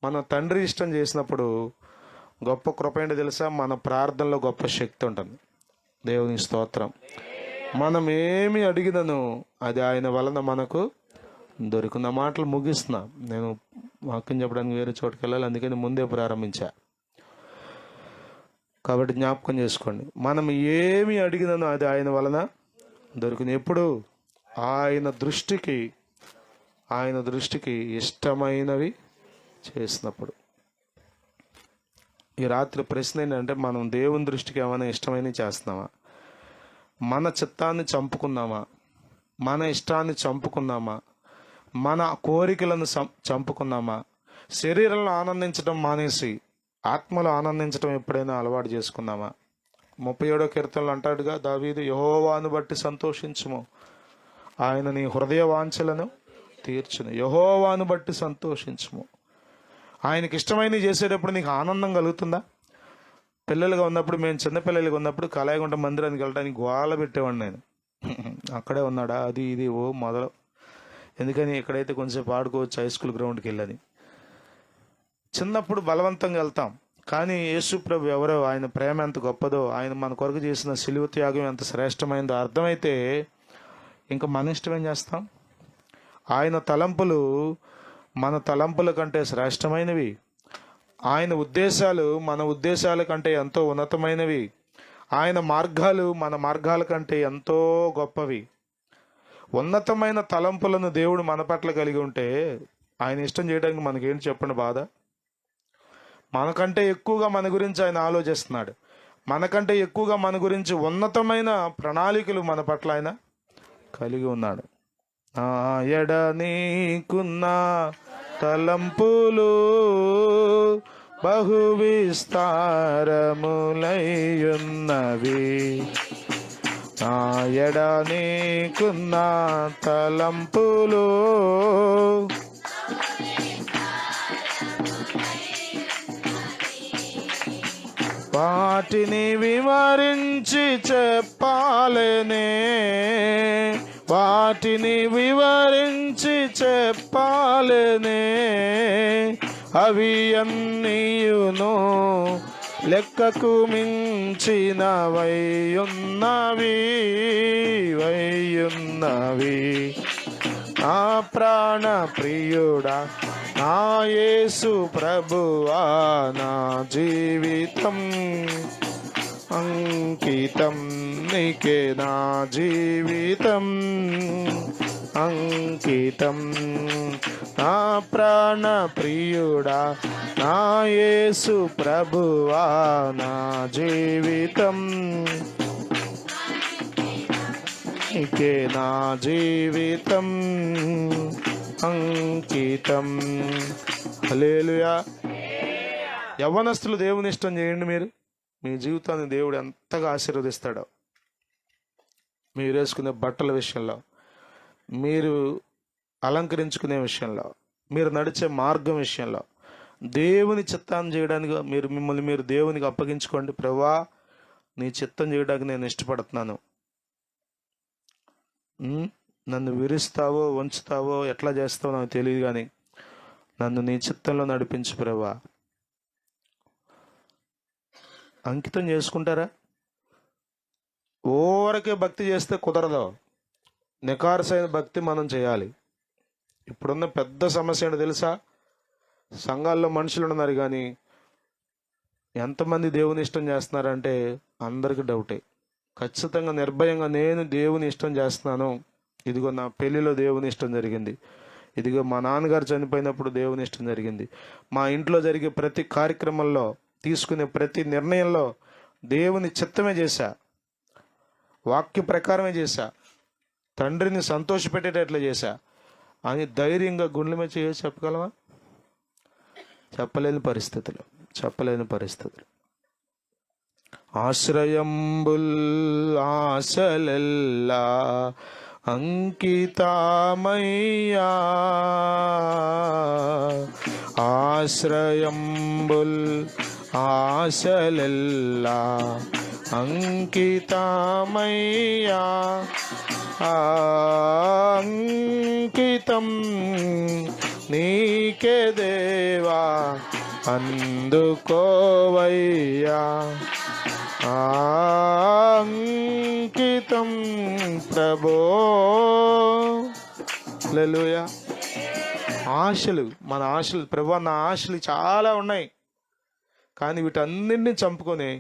మనం తండ్రి ఇష్టం చేసినప్పుడు గొప్ప కృప ఏంటో తెలుసా? మన ప్రార్థనలో గొప్ప శక్తి ఉంటుంది. దేవుని స్తోత్రం. మనం ఏమి అడిగినను అది ఆయన వలన మనకు దొరికిన మాటలు ముగిస్తున్నా. నేను వాక్యం చెప్పడానికి వేరే చోటుకి వెళ్ళాలి, అందుకని ముందే ప్రారంభించా. కాబట్టి జ్ఞాపకం చేసుకోండి, మనం ఏమి అడిగినను అది ఆయన వలన దొరికింది. ఎప్పుడు? ఆయన దృష్టికి ఇష్టమైనవి చేసినప్పుడు. ఈ రాత్రి ప్రశ్న ఏంటంటే, మనం దేవుని దృష్టికి ఏమైనా ఇష్టమైనవి చేస్తున్నామా? మన చిత్తాన్ని చంపుకున్నామా? మన ఇష్టాన్ని చంపుకున్నామా? మన కోరికలను చంపుకున్నామా? శరీరంలో ఆనందించడం మానేసి ఆత్మలో ఆనందించడం ఎప్పుడైనా అలవాటు చేసుకున్నామా? 37వ కీర్తనలు అంటాడుగా దావీదు, యెహోవాను బట్టి సంతోషించుము, ఆయన నీ హృదయ వాంఛలను తీర్చును. యెహోవాను బట్టి సంతోషించుము. ఆయనకి ఇష్టమైనవి చేసేటప్పుడు నీకు ఆనందం కలుగుతుందా? పిల్లలుగా ఉన్నప్పుడు, మేము చిన్నపిల్లలుగా ఉన్నప్పుడు కళాయిగుంట మందిరానికి వెళ్ళడానికి గోల పెట్టేవాడిని నేను. అక్కడే ఉన్నాడా, అది ఇది ఓ మొదలు. ఎందుకని ఎక్కడైతే కొంచెంసేపు ఆడుకోవచ్చు, హై స్కూల్ గ్రౌండ్కి వెళ్ళని. చిన్నప్పుడు బలవంతంగా వెళ్తాం, కానీ యేసు ప్రభు ఎవరో, ఆయన ప్రేమ ఎంత గొప్పదో, ఆయన మన కొరకు చేసిన సిలువ త్యాగం ఎంత శ్రేష్టమైందో అర్థమైతే ఇంకా మన ఇష్టం ఏం చేస్తాం? ఆయన తలంపులు మన తలంపుల కంటే శ్రేష్టమైనవి. ఆయన ఉద్దేశాలు మన ఉద్దేశాల కంటే ఎంతో ఉన్నతమైనవి. ఆయన మార్గాలు మన మార్గాల కంటే ఎంతో గొప్పవి. ఉన్నతమైన తలంపులను దేవుడు మన పట్ల కలిగి ఉంటే ఆయన ఇష్టం చేయడానికి మనకేంటి చెప్పండి బాధ? మనకంటే ఎక్కువగా మన గురించి ఆయన ఆలోచిస్తున్నాడు. మనకంటే ఎక్కువగా మన గురించి ఉన్నతమైన ప్రణాళికలు మన పట్ల ఆయన కలిగి ఉన్నాడు. ఎడ నీకున్న తలంపులు బహు విస్తారములైయున్నవి, ఎడ నీకున్న తలంపులు వాటిని వివరించి చెప్పాలనే, వాటిని వివరించి చెప్పాలనే, అవి అన్నీయును లెక్కకు మించినవైయున్నవి, వయ్యున్నవి. నా ప్రాణ ప్రియుడా, నా యేసు ప్రభువా, నా జీవితం అంకితం నీకే, నా జీవితం అంకితం. నా ప్రాణ ప్రియుడా, నా యేసు ప్రభువా, నా జీవితం నీకే, నా జీవితం అంకితం. హల్లెలూయా. యవ్వనస్తులు దేవుని ఇష్టం చేయండి. మీరు మీ జీవితాన్ని దేవుడు ఎంతగా ఆశీర్వదిస్తాడో. మీరు వేసుకునే బట్టల విషయంలో, మీరు అలంకరించుకునే విషయంలో, మీరు నడిచే మార్గం విషయంలో, దేవుని చిత్తాన్ని చేయడానికి మిమ్మల్ని మీరు దేవునికి అప్పగించుకోండి. ప్రభువా, నీ చిత్తం చేయడానికి నేను ఇష్టపడుతున్నాను. నన్ను విరుస్తావో వంచుతావో ఎట్లా చేస్తావో నాకు తెలియదు, కానీ నన్ను నీ చిత్తంలో నడిపించు ప్రభువా. అంకితం చేసుకుంటారా? ఓరకే భక్తి చేస్తే కుదరదు. నికార్సైన భక్తి మనం చేయాలి. ఇప్పుడున్న పెద్ద సమస్య ఏంటో తెలుసా? సంఘాల్లో మనుషులు ఉన్నారు, కానీ ఎంతమంది దేవుని ఇష్టం చేస్తున్నారంటే అందరికీ డౌటే. ఖచ్చితంగా నిర్భయంగా నేను దేవుని ఇష్టం చేస్తున్నాను. ఇదిగో నా పెళ్ళిలో దేవుని ఇష్టం జరిగింది, ఇదిగో మా నాన్నగారు చనిపోయినప్పుడు దేవుని ఇష్టం జరిగింది, మా ఇంట్లో జరిగే ప్రతి కార్యక్రమంలో, తీసుకునే ప్రతి నిర్ణయంలో దేవుని చిత్తమే చేశా, వాక్య ప్రకారమే చేశా, తండ్రిని సంతోషపెట్టేటట్లు చేశా అని ధైర్యంగా గుండెల మీద చేసి చెప్పగలవా? చెప్పలేని పరిస్థితులు, చెప్పలేని పరిస్థితులు. ఆశ్రయంబుల్ ఆశలెల్లా అంకితమయ్యా, ఆశ్రయంబుల్ ఆశలెల్లా అంకితమయ్యా, అంకితం నీకే దేవా, అందుకోవయ్యా, అంకితం ప్రభో. హల్లెలూయా. ఆశలు, మన ఆశలు, ప్రభు నా ఆశలు చాలా ఉన్నాయి, కానీ వీటన్నింటినీ చంపుకొని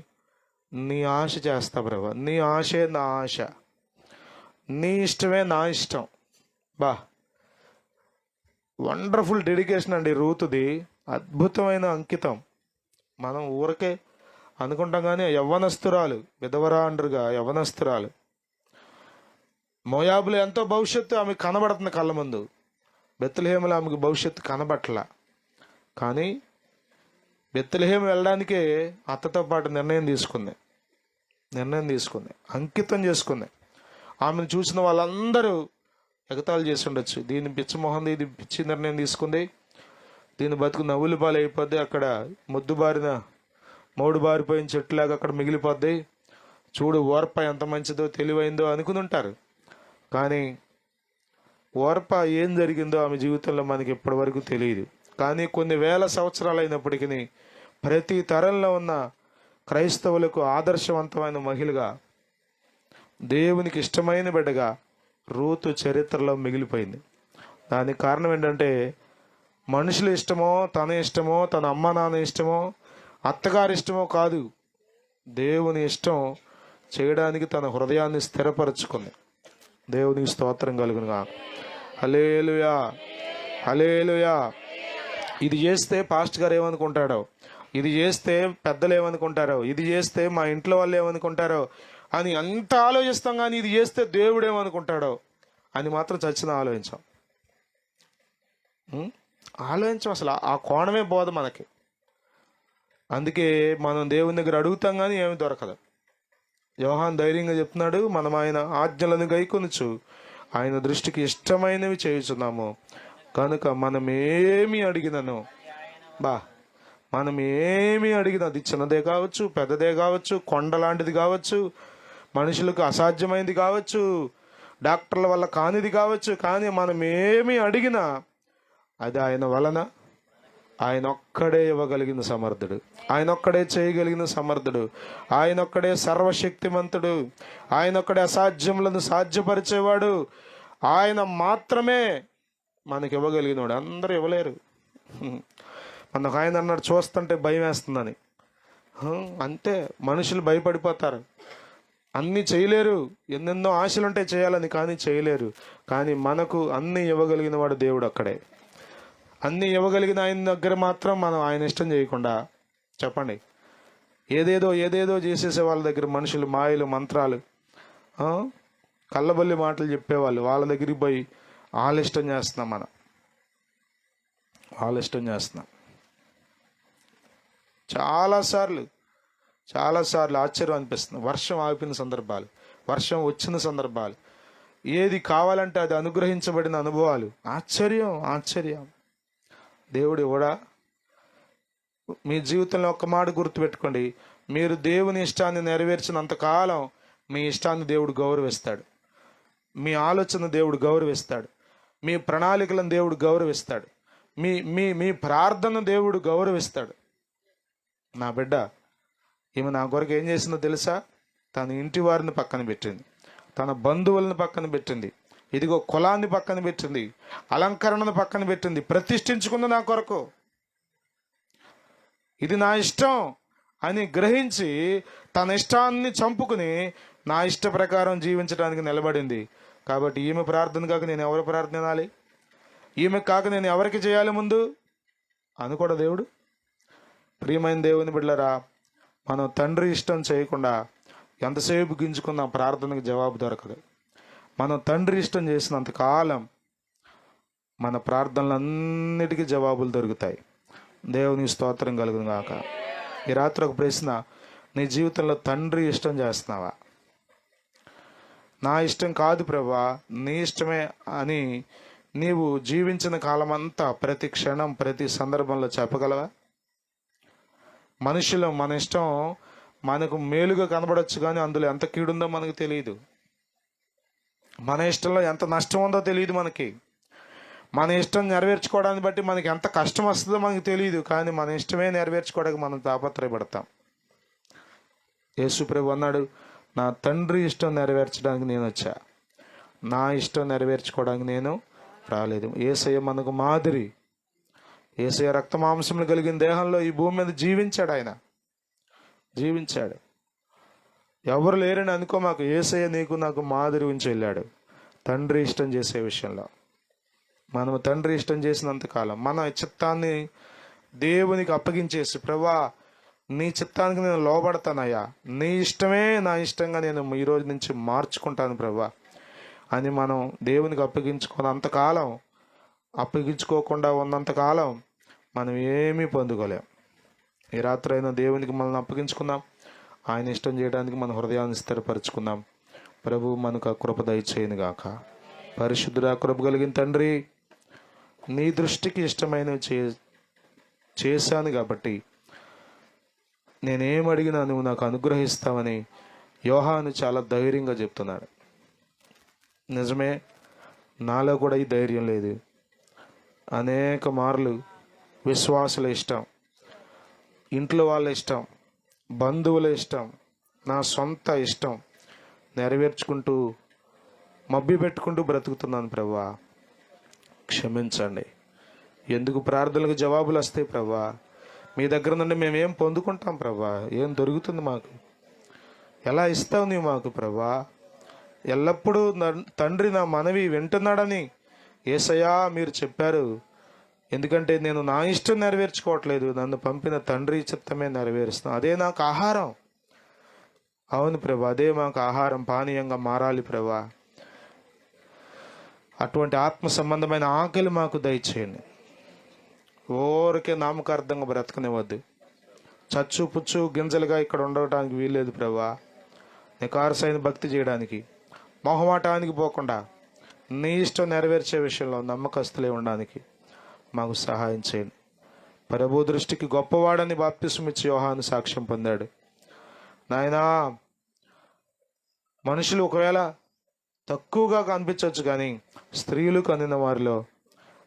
నీ ఆశ చేస్తా ప్రభు. నీ ఆశే నా ఆశ, నీ ఇష్టమే నా ఇష్టం. బా, వండర్ఫుల్ డెడికేషన్ అండి రూతుది. అద్భుతమైన అంకితం. మనం ఊరకే అనుకుంటాం, కానీ యవ్వనస్తురాలు, విధవరా అంటారుగా, యవ్వనస్తురాలు. మోయాబులో ఎంతో భవిష్యత్తు ఆమె కనబడుతుంది కళ్ళ ముందు. బెత్లెహేములో ఆమెకు భవిష్యత్తు కనబట్టల. కానీ బెత్లెహేము వెళ్ళడానికే అత్తతో పాటు నిర్ణయం తీసుకుంది, అంకితం చేసుకుంది. ఆమెను చూసిన వాళ్ళందరూ ఎగతాళి చేసి ఉండొచ్చు, దీని పిచ్చమొహంది, ఇది పిచ్చి నిర్ణయం తీసుకుంది, దీని బతుకు నవ్వులు పాలు అయిపోద్ది, అక్కడ మొద్దుబారిన మోడు బారిపోయిన చెట్టులాగా అక్కడ మిగిలిపోద్ది, చూడు ఓర్ప ఎంత మంచిదో తెలివైందో అనుకుని ఉంటారు. కానీ ఓర్ప ఏం జరిగిందో ఆమె జీవితంలో మనకి ఇప్పటి వరకు తెలియదు. కానీ కొన్ని వేల సంవత్సరాలు అయినప్పటికీ ప్రతి తరంలో ఉన్న క్రైస్తవులకు ఆదర్శవంతమైన మహిళగా, దేవునికి ఇష్టమైన బిడ్డగా రూతు చరిత్రలో మిగిలిపోయింది. దానికి కారణం ఏంటంటే మనుషుల ఇష్టమో, తన ఇష్టమో, తన అమ్మ నాన్న ఇష్టమో, అత్తగారి ఇష్టమో కాదు, దేవుని ఇష్టం చేయడానికి తన హృదయాన్ని స్థిరపరచుకుంది. దేవునికి స్తోత్రం కలుగునుగా. హల్లెలూయా, హల్లెలూయా. ఇది చేస్తే పాస్టర్ గారు ఏమనుకుంటాడో, ఇది చేస్తే పెద్దలు ఏమనుకుంటారో, ఇది చేస్తే మా ఇంట్లో వాళ్ళు ఏమనుకుంటారో అని అంత ఆలోచిస్తాం. కానీ ఇది చేస్తే దేవుడు ఏమనుకుంటాడో అని మాత్రం చచ్చిన ఆలోచించాం. అసలు ఆ కోణమే బోధ మనకి. అందుకే మనం దేవుని దగ్గర అడుగుతాం కానీ ఏమి దొరకదు. యోహాన్ ధైర్యంగా చెప్తున్నాడు, మనం ఆయన ఆజ్ఞలను గైకొనుచు ఆయన దృష్టికి ఇష్టమైనవి చేయుచున్నాము కనుక మనం ఏమి అడిగినను అది చిన్నదే కావచ్చు, పెద్దదే కావచ్చు, కొండ లాంటిది కావచ్చు, మనుషులకు అసాధ్యమైనది కావచ్చు, డాక్టర్ల వల్ల కానిది కావచ్చు, కానీ మనం ఏమి అడిగినా అది ఆయన వలన, ఆయన ఒక్కడే ఇవ్వగలిగిన సమర్థుడు, ఆయన ఒక్కడే చేయగలిగిన సమర్థుడు, ఆయన ఒక్కడే సర్వశక్తిమంతుడు, ఆయన ఒక్కడే అసాధ్యములను సాధ్యపరిచేవాడు, ఆయన మాత్రమే మనకి ఇవ్వగలిగినవాడు. అందరూ ఇవ్వలేరు. మనకు ఆయన అన్నాడు, చూస్తుంటే భయం వేస్తుందని. అంతే, మనుషులు భయపడిపోతారు, అన్నీ చేయలేరు. ఎన్నెన్నో ఆశలుంటే చేయాలని, కానీ చేయలేరు. కానీ మనకు అన్నీ ఇవ్వగలిగిన వాడు దేవుడు ఒక్కడే. అన్నీ ఇవ్వగలిగిన ఆయన దగ్గర మాత్రం మనం ఆయన ఇష్టం చేయకుండా, చెప్పండి, ఏదేదో చేసేసే వాళ్ళ దగ్గర మనుషులు మాయలు మంత్రాలు కళ్ళబల్లి మాటలు చెప్పేవాళ్ళు, వాళ్ళ దగ్గరికి పోయి వాళ్ళ ఇష్టం చేస్తున్నాం. వాళ్ళ ఇష్టం చేస్తున్నాం. చాలాసార్లు ఆశ్చర్యం అనిపిస్తుంది. వర్షం ఆపిన సందర్భాలు, వర్షం వచ్చిన సందర్భాలు, ఏది కావాలంటే అది అనుగ్రహించబడిన అనుభవాలు. ఆశ్చర్యం. దేవుడు ఇవ్వడా? మీ జీవితంలో ఒక్క మాట గుర్తుపెట్టుకోండి, మీరు దేవుని ఇష్టాన్ని నెరవేర్చినంత కాలం మీ ఇష్టాన్ని దేవుడు గౌరవిస్తాడు, మీ ఆలోచన దేవుడు గౌరవిస్తాడు, మీ ప్రణాళికలను దేవుడు గౌరవిస్తాడు, మీ మీ మీ ప్రార్థన దేవుడు గౌరవిస్తాడు. నా బిడ్డ ఈమె నా కొరకు ఏం చేసిందో తెలుసా? తన ఇంటి వారిని పక్కన పెట్టింది, తన బంధువులను పక్కన పెట్టింది, ఇదిగో కులాన్ని పక్కన పెట్టింది, అలంకరణను పక్కన పెట్టింది, ప్రతిష్ఠించుకుంది నా కొరకు. ఇది నా ఇష్టం అని గ్రహించి తన ఇష్టాన్ని చంపుకుని నా ఇష్ట ప్రకారం జీవించడానికి నిలబడింది. కాబట్టి ఈమె ప్రార్థన కాక నేను ఎవరి ప్రార్థన వినాలి? ఈమె కాక నేను ఎవరికి చేయాలి ముందు అనుకోడా దేవుడు? ప్రియమైన దేవుని బిడ్డలారా, మనం తండ్రి ఇష్టం చేయకుండా ఎంతసేపు గింజుకున్న ప్రార్థనకు జవాబు దొరకదు. మనం తండ్రి ఇష్టం చేసినంత కాలం మన ప్రార్థనలన్నిటికీ జవాబులు దొరుకుతాయి. దేవుని స్తోత్రం కలుగును గాక. ఈ రాత్రి ఒక ప్రశ్న, నీ జీవితంలో తండ్రి ఇష్టం చేస్తున్నావా? నా ఇష్టం కాదు ప్రభువా, నీ ఇష్టమే అని నీవు జీవించిన కాలమంతా ప్రతి క్షణం ప్రతి సందర్భంలో చెప్పగలవా? మనుషులు మన ఇష్టం మనకు మేలుగా కనబడచ్చు, కానీ అందులో ఎంత కీడుందో మనకు తెలియదు. మన ఇష్టంలో ఎంత నష్టం ఉందో తెలియదు మనకి. మన ఇష్టం నెరవేర్చుకోవడాన్ని బట్టి మనకి ఎంత కష్టం వస్తుందో మనకు తెలియదు, కానీ మన ఇష్టమే నెరవేర్చుకోవడానికి మనం తాపత్రయపడతాం. యేసు ప్రభు అన్నాడు, నా తండ్రి ఇష్టం నెరవేర్చడానికి నేను వచ్చా, నా ఇష్టం నెరవేర్చుకోవడానికి నేను రాలేదు. యేసయ్య మనకు మాదిరి. యేసయ్య రక్త మాంసములు కలిగిన దేహంలో ఈ భూమి మీద జీవించాడు. ఆయన జీవించాడు. ఎవరు లేరని అనుకో మాకు, యేసయ్య నీకు నాకు మాదిరి ఉంచి వెళ్ళాడు తండ్రి ఇష్టం చేసే విషయంలో. మనం తండ్రి ఇష్టం చేసినంతకాలం మన చిత్తాన్ని దేవునికి అప్పగించేసి, ప్రభా నీ చిత్తానికి నేను లోబడతానయ్యా, నీ ఇష్టమే నా ఇష్టంగా నేను ఈరోజు నుంచి మార్చుకుంటాను ప్రభా అని మనం దేవునికి అప్పగించుకున్నంతకాలం అప్పగించుకోకుండా ఉన్నంతకాలం మనం ఏమీ పొందుకోలేం. ఈ రాత్రి అయినా దేవునికి మనల్ని అప్పగించుకుందాం. ఆయన ఇష్టం చేయడానికి మన హృదయాన్ని స్థిరపరచుకుందాం. ప్రభు మనకు ఆ కృప దయచేయను గాక. పరిశుద్ధుడా, కృప కలిగిన తండ్రి, నీ దృష్టికి ఇష్టమైనవి చేశాను కాబట్టి నేనేం అడిగినా నువ్వు నాకు అనుగ్రహిస్తావని యోహాను చాలా ధైర్యంగా చెప్తున్నాడు. నిజమే, నాలో కూడా ఈ ధైర్యం లేదు. అనేక మార్లు విశ్వాసుల ఇష్టం, ఇంట్లో వాళ్ళ ఇష్టం, బంధువుల ఇష్టం, నా సొంత ఇష్టం నెరవేర్చుకుంటూ మభ్య పెట్టుకుంటూ బ్రతుకుతున్నాను. ప్రభువా క్షమించండి. ఎందుకు ప్రార్థనలకు జవాబులు వస్తాయి ప్రభువా? మీ దగ్గర నుండి మేమేం పొందుకుంటాం ప్రభువా? ఏం దొరుకుతుంది మాకు? ఎలా ఇస్తావు నీవు మాకు ప్రభువా? ఎల్లప్పుడూ తండ్రి నా మనవి వింటున్నాడని యేసయ్యా మీరు చెప్పారు. ఎందుకంటే నేను నా ఇష్టం నెరవేర్చుకోవట్లేదు, నన్ను పంపిన తండ్రి చిత్తమే నెరవేరుస్తున్నాను. అదే నాకు ఆహారం. అవును ప్రభా, అదే మాకు ఆహారం, పానీయంగా మారాలి ప్రభా. అటువంటి ఆత్మ సంబంధమైన ఆకలి మాకు దయచేయండి. ఊరికే నామకార్థంగా బ్రతకనివ్వద్దు. చచ్చు పుచ్చు గింజలుగా ఇక్కడ ఉండటానికి వీల్లేదు ప్రభా. నికార్సైన భక్తి చేయడానికి, మొహమాటానికి పోకుండా నీ ఇష్టం నెరవేర్చే విషయంలో నమ్మకస్తులే ఉండడానికి మాకు సహాయం చేయండి. ప్రభు దృష్టికి గొప్పవాడని బాప్తిస్మం ఇచ్చి యోహాను సాక్ష్యం పొందాడు. నాయనా, మనుషులు ఒకవేళ తక్కువగా కనిపించవచ్చు, కానీ స్త్రీలు కనిన వారిలో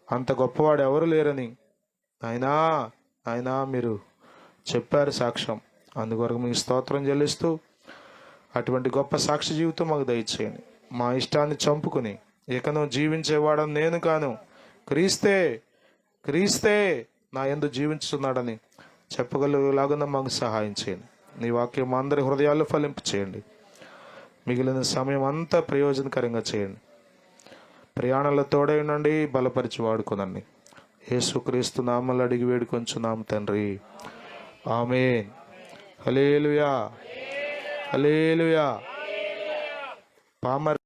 అంత గొప్పవాడు ఎవరు లేరని ఆయన మీరు చెప్పారు సాక్ష్యం. అందుకొరకు మీకు స్తోత్రం చెల్లిస్తూ అటువంటి గొప్ప సాక్షి జీవితం మాకు దయచేయండి. మా ఇష్టాన్ని చంపుకుని ఇకను జీవించేవాడని నేను కాను, క్రీస్తే నా యందు జీవించుతున్నాడని చెప్పగలలాగా మాకు సహాయం చేయండి. నీ వాక్యం మా అందరి హృదయాల్లో ఫలింపు చేయండి. మిగిలిన సమయం అంతా ప్రయోజనకరంగా చేయండి. ప్రయాణాల్లో తోడై నుండి బలపరిచి వాడుకోనండి. యేసుక్రీస్తు నామములో అడిగి వేడుకొంచున్నాము తండ్రి, ఆమేన్. హల్లెలూయా, హల్లెలూయా. పామర్